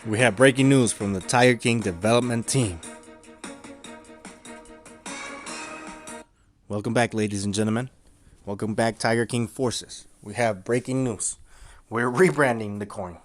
We have breaking news from the Tking development team. Welcome back, ladies and gentlemen. Welcome back, Tking forces. We have breaking news. We're rebranding the coin.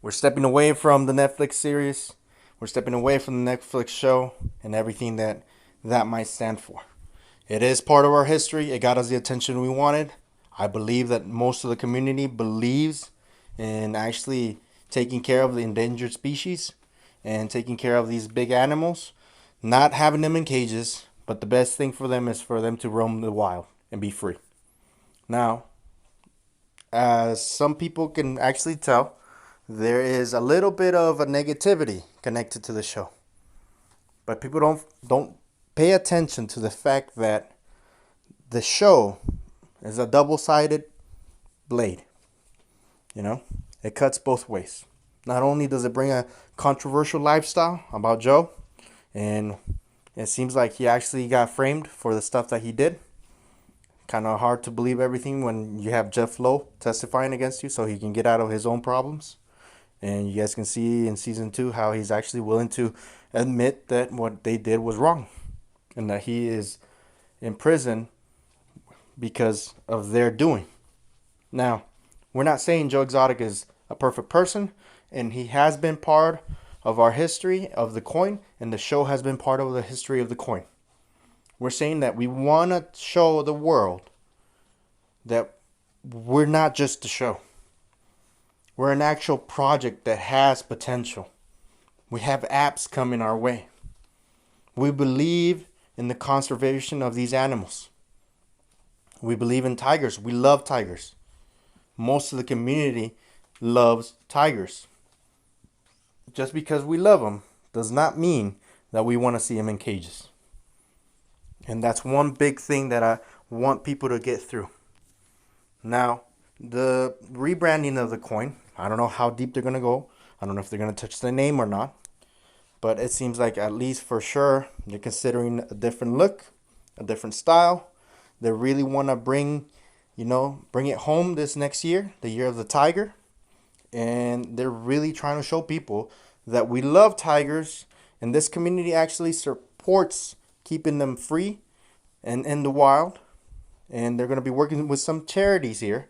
We're stepping away from the Netflix series. We're stepping away from the Netflix show and everything that might stand for. It is part of our history. It got us the attention we wanted. I believe that most of the community believes in actually taking care of the endangered species and taking care of these big animals, not having them in cages, but the best thing for them is for them to roam the wild and be free. Now, as some people can actually tell, there is a little bit of a negativity connected to the show. But people don't pay attention to the fact that the show is a double-sided blade. You know, it cuts both ways. Not only does it bring a controversial lifestyle about Joe, and it seems like he actually got framed for the stuff that he did. Kind of hard to believe everything when you have Jeff Lowe testifying against you so he can get out of his own problems. And you guys can see in season 2 how he's actually willing to admit that what they did was wrong and that he is in prison because of their doing. Now, we're not saying Joe Exotic is a perfect person, and he has been part of our history of the coin, and the show has been part of the history of the coin. We're saying that we want to show the world that we're not just a show. We're an actual project that has potential. We have apps coming our way. We believe in the conservation of these animals. We believe in tigers. We love tigers. Most of the community loves tigers. Just because we love them does not mean that we want to see them in cages. And that's one big thing that I want people to get through. Now, the rebranding of the coin, I don't know how deep they're going to go. I don't know if they're going to touch the name or not. But it seems like at least for sure they're considering a different look, a different style. They really want to bring it home this next year, the year of the tiger. And they're really trying to show people that we love tigers, and this community actually supports keeping them free and in the wild. And they're going to be working with some charities here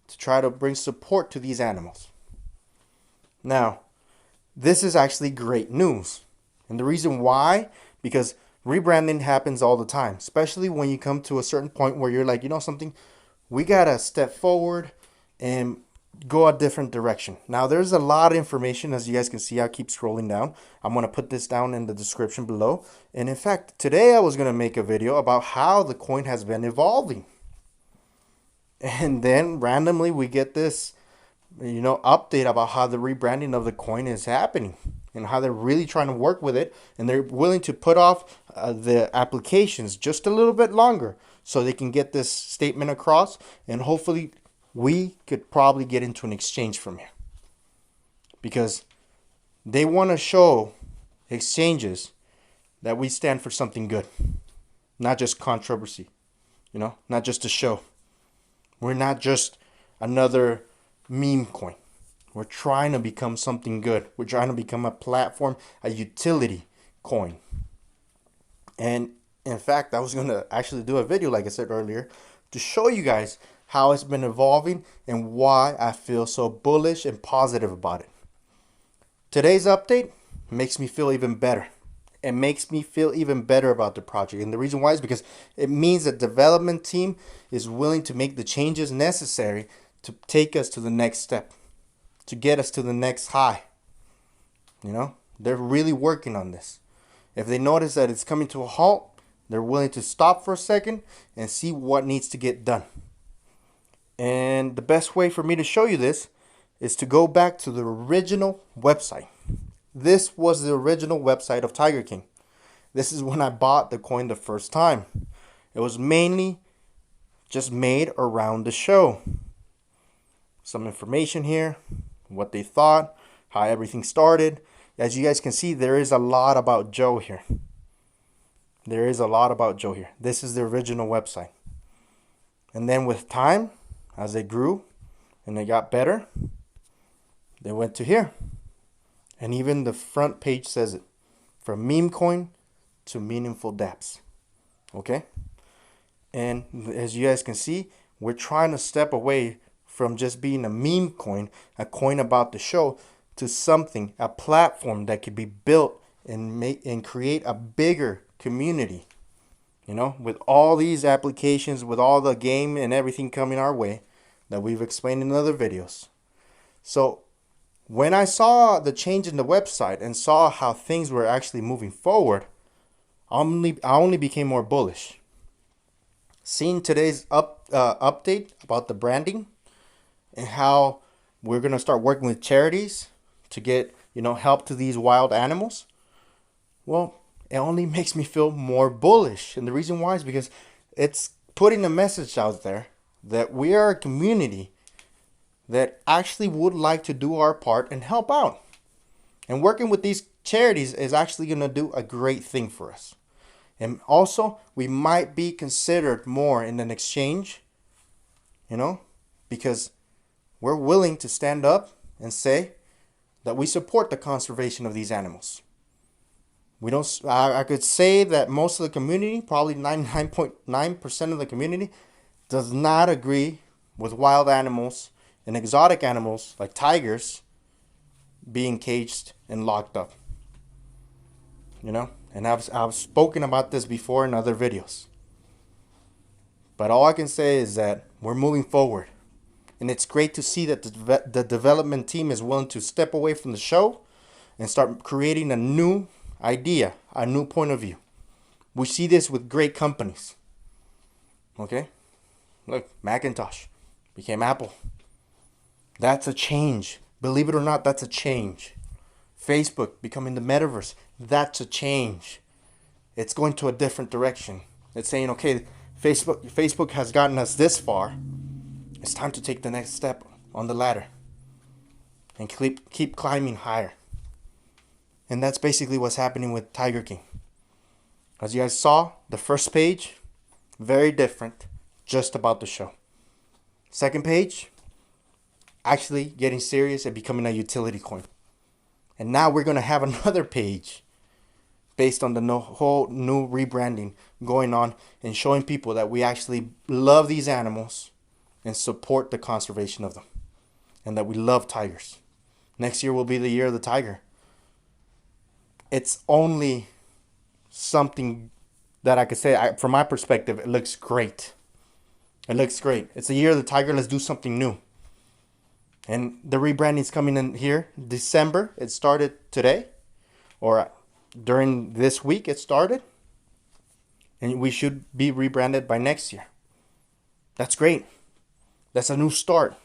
to try to bring support to these animals. Now, this is actually great news. And the reason why, because rebranding happens all the time, especially when you come to a certain point where you're like, you know something, we got to step forward and go a different direction. Now, there's a lot of information, as you guys can see. I'll keep scrolling down. I'm going to put this down in the description below. And in fact, today I was going to make a video about how the coin has been evolving. And then randomly we get this, update about how the rebranding of the coin is happening and how they're really trying to work with it. And they're willing to put off the applications just a little bit longer so they can get this statement across, and hopefully we could probably get into an exchange from here, because they want to show exchanges that we stand for something good, not just controversy, not just a show. We're not just another meme coin. We're trying to become something good. We're trying to become a platform, a utility coin. And in fact, I was going to actually do a video, like I said earlier, to show you guys how it's been evolving and why I feel so bullish and positive about it. Today's update makes me feel even better. It makes me feel even better about the project. And the reason why is because it means the development team is willing to make the changes necessary to take us to the next step, to get us to the next high. They're really working on this. If they notice that it's coming to a halt, they're willing to stop for a second and see what needs to get done. And the best way for me to show you this is to go back to the original website. This was the original website of Tking. This is when I bought the coin the first time. It was mainly just made around the show. Some information here, what they thought, how everything started. As you guys can see, there is a lot about Joe here. This is the original website. And then with time, as they grew and they got better, they went to here. And even the front page says it. From meme coin to meaningful dApps. Okay? And as you guys can see, we're trying to step away from just being a meme coin, a coin about the show, to something, a platform that could be built and make and create a bigger community. You know, with all these applications, with all the game and everything coming our way that we've explained in other videos. So when I saw the change in the website and saw how things were actually moving forward, I only became more bullish. Seeing today's update about the branding and how we're gonna start working with charities to get help to these wild animals, well, it only makes me feel more bullish. And the reason why is because it's putting a message out there that we are a community that actually would like to do our part and help out. And working with these charities is actually going to do a great thing for us. And also, we might be considered more in an exchange, because we're willing to stand up and say that we support the conservation of these animals. We don't. I could say that most of the community, probably 99.9% of the community, does not agree with wild animals and exotic animals like tigers being caged and locked up. And I've spoken about this before in other videos. But all I can say is that we're moving forward, and it's great to see that the development team is willing to step away from the show and start creating a new idea, a new point of view. We see this with great companies. Okay? Look, Macintosh became Apple. That's a change. Believe it or not, that's a change. Facebook becoming the metaverse. That's a change. It's going to a different direction. It's saying, okay, Facebook has gotten us this far. It's time to take the next step on the ladder and keep climbing higher. And that's basically what's happening with Tiger King. As you guys saw, the first page, very different, just about the show. Second page, actually getting serious and becoming a utility coin. And now we're going to have another page based on the whole new rebranding going on and showing people that we actually love these animals and support the conservation of them. And that we love tigers. Next year will be the year of the tiger. It's only something that I could say, from my perspective, it looks great. It looks great. It's the year of the tiger. Let's do something new. And the rebranding is coming in here. December, it started today. Or during this week, it started. And we should be rebranded by next year. That's great. That's a new start.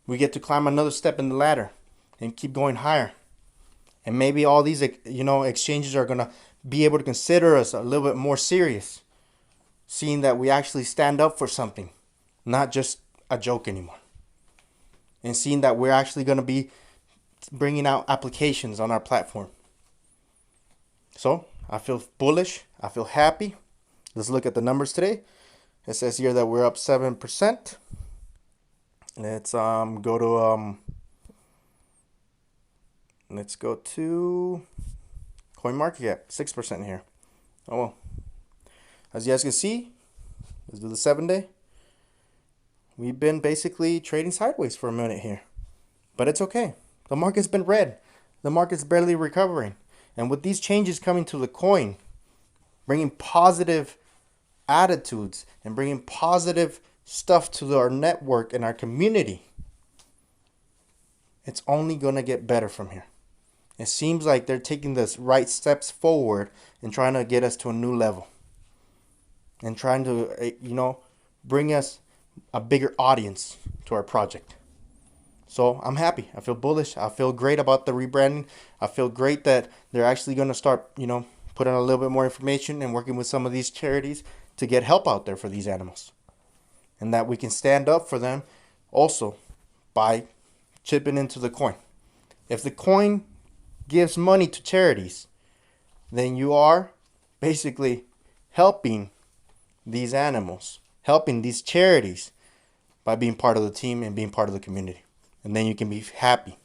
We get to climb another step in the ladder and keep going higher. And maybe all these, exchanges are going to be able to consider us a little bit more serious, seeing that we actually stand up for something, not just a joke anymore. And seeing that we're actually going to be bringing out applications on our platform. So, I feel bullish. I feel happy. Let's look at the numbers today. It says here that we're up 7%. Let's go to let's go to CoinMarketCap, 6% here. Oh well. As you guys can see, let's do the 7-day. We've been basically trading sideways for a minute here. But it's okay. The market's been red. The market's barely recovering. And with these changes coming to the coin, bringing positive attitudes and bringing positive stuff to our network and our community, it's only going to get better from here. It seems like they're taking the right steps forward and trying to get us to a new level. And trying to, bring us a bigger audience to our project. So I'm happy. I feel bullish. I feel great about the rebranding. I feel great that they're actually going to start, putting a little bit more information and working with some of these charities to get help out there for these animals. And that we can stand up for them also by chipping into the coin. If the coin gives money to charities, then you are basically helping these animals, helping these charities by being part of the team and being part of the community. And then you can be happy.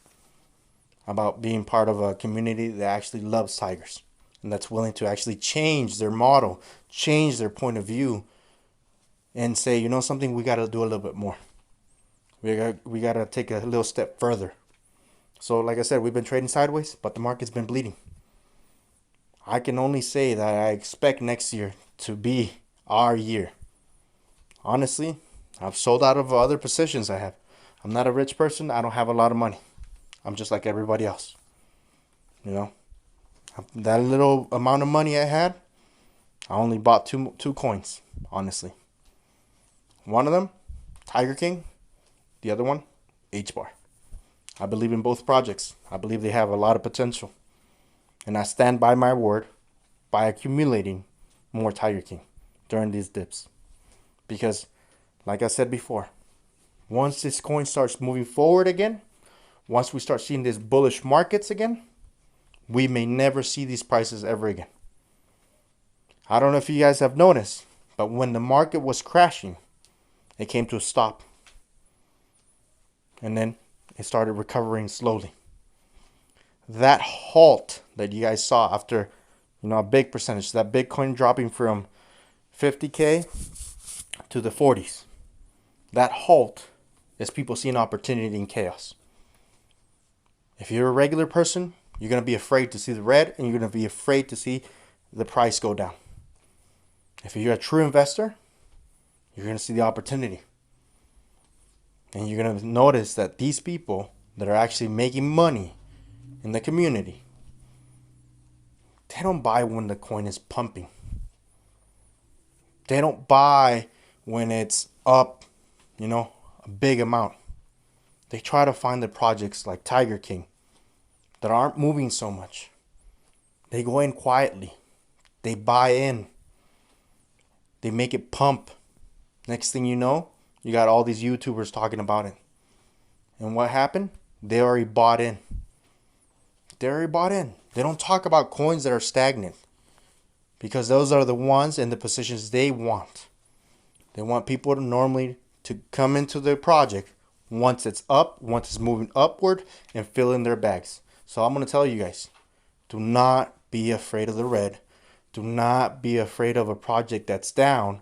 about being part of a community that actually loves tigers and that's willing to actually change their model, change their point of view, and say, you know something, we got to do a little bit more. We got to take a little step further. So like I said, we've been trading sideways, but the market's been bleeding. I can only say that I expect next year to be our year. Honestly, I've sold out of other positions I have. I'm not a rich person. I don't have a lot of money. I'm just like everybody else. You know, that little amount of money I had, I only bought two coins, honestly. One of them, Tiger King. The other one, H-Bar. I believe in both projects. I believe they have a lot of potential. And I stand by my word by accumulating more Tiger King during these dips. Because, like I said before, once this coin starts moving forward again, once we start seeing these bullish markets again, we may never see these prices ever again. I don't know if you guys have noticed, but when the market was crashing, it came to a stop. And then it started recovering slowly. That halt that you guys saw after, a big percentage, that Bitcoin dropping from 50K to the 40s, that halt is people seeing opportunity in chaos. If you're a regular person, you're going to be afraid to see the red, and you're going to be afraid to see the price go down. If you're a true investor, you're going to see the opportunity. And you're going to notice that these people that are actually making money in the community, they don't buy when the coin is pumping. They don't buy when it's up, a big amount. They try to find the projects like Tiger King that aren't moving so much. They go in quietly. They buy in. They make it pump. Next thing you know, you got all these YouTubers talking about it. And what happened? They already bought in. They don't talk about coins that are stagnant, because those are the ones in the positions they want. They want people to normally to come into their project once it's up, once it's moving upward, and fill in their bags. So I'm going to tell you guys, do not be afraid of the red. Do not be afraid of a project that's down,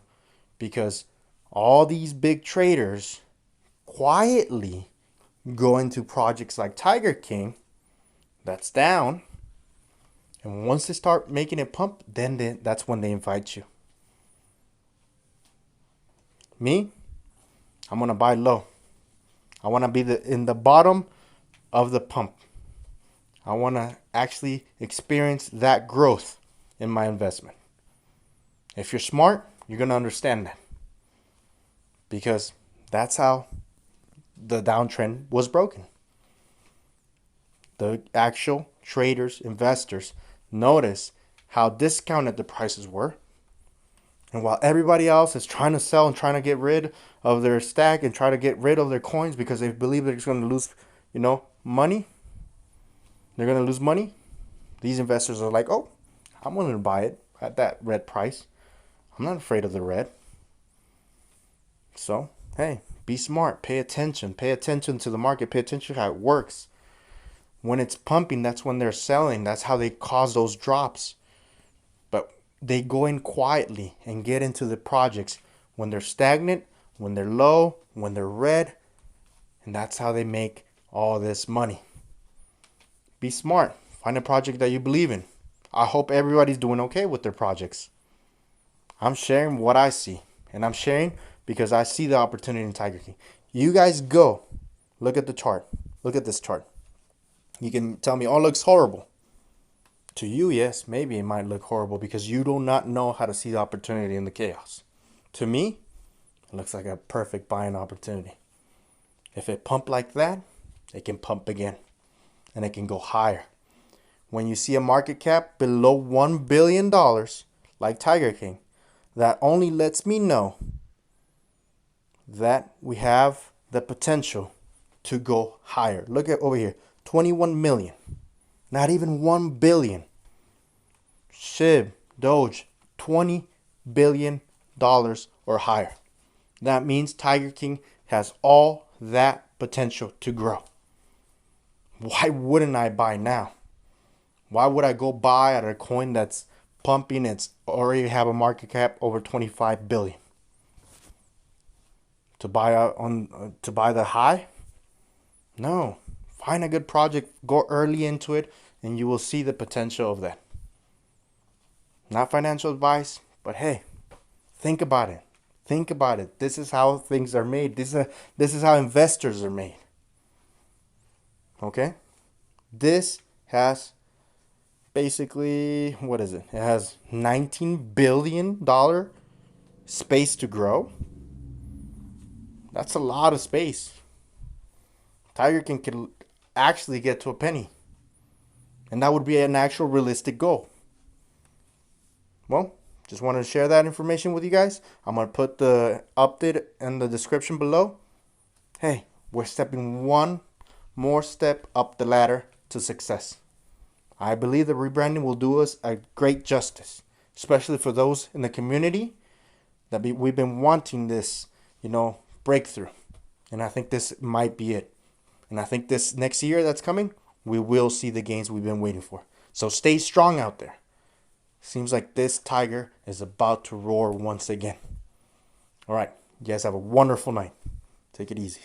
because all these big traders quietly go into projects like Tiger King that's down. And once they start making it pump, then that's when they invite you. Me, I'm going to buy low. I want to be in the bottom of the pump. I want to actually experience that growth in my investment. If you're smart, you're going to understand that. Because that's how the downtrend was broken. The actual traders, investors, notice how discounted the prices were. And while everybody else is trying to sell and trying to get rid of their stack and try to get rid of their coins because they believe they're going to lose, money. They're going to lose money. These investors are like, oh, I'm willing to buy it at that red price. I'm not afraid of the red. So, hey, be smart. Pay attention. Pay attention to the market. Pay attention to how it works. When it's pumping, that's when they're selling. That's how they cause those drops. But they go in quietly and get into the projects when they're stagnant, when they're low, when they're red. And that's how they make all this money. Be smart. Find a project that you believe in. I hope everybody's doing okay with their projects. I'm sharing what I see. And I'm sharing because I see the opportunity in Tiger King. You guys go. Look at the chart. Look at this chart. You can tell me, oh, it looks horrible. To you, yes, maybe it might look horrible because you do not know how to see the opportunity in the chaos. To me, it looks like a perfect buying opportunity. If it pumped like that, it can pump again. And it can go higher. When you see a market cap below $1 billion, like Tiger King, that only lets me know that we have the potential to go higher. Look at over here, 21 million. Not even 1 billion. SHIB, Doge, $20 billion or higher. That means Tiger King has all that potential to grow. why wouldn't I buy now? Why would I go buy at a coin that's pumping? It's already have a market cap over 25 billion. To buy to buy the high? No. Find a good project, go early into it, and you will see the potential of that. Not financial advice, but hey, think about it. Think about it. This is how things are made. This is how investors are made. Okay? This has basically, what is it? It has $19 billion space to grow. That's a lot of space. Tiger King could actually get to a penny. And that would be an actual realistic goal. Well, just wanted to share that information with you guys. I'm going to put the update in the description below. Hey, we're stepping one more step up the ladder to success. I believe the rebranding will do us a great justice, especially for those in the community that we've been wanting this, breakthrough. And I think this might be it. And I think this next year that's coming, we will see the gains we've been waiting for. So stay strong out there. Seems like this tiger is about to roar once again. All right. You guys have a wonderful night. Take it easy.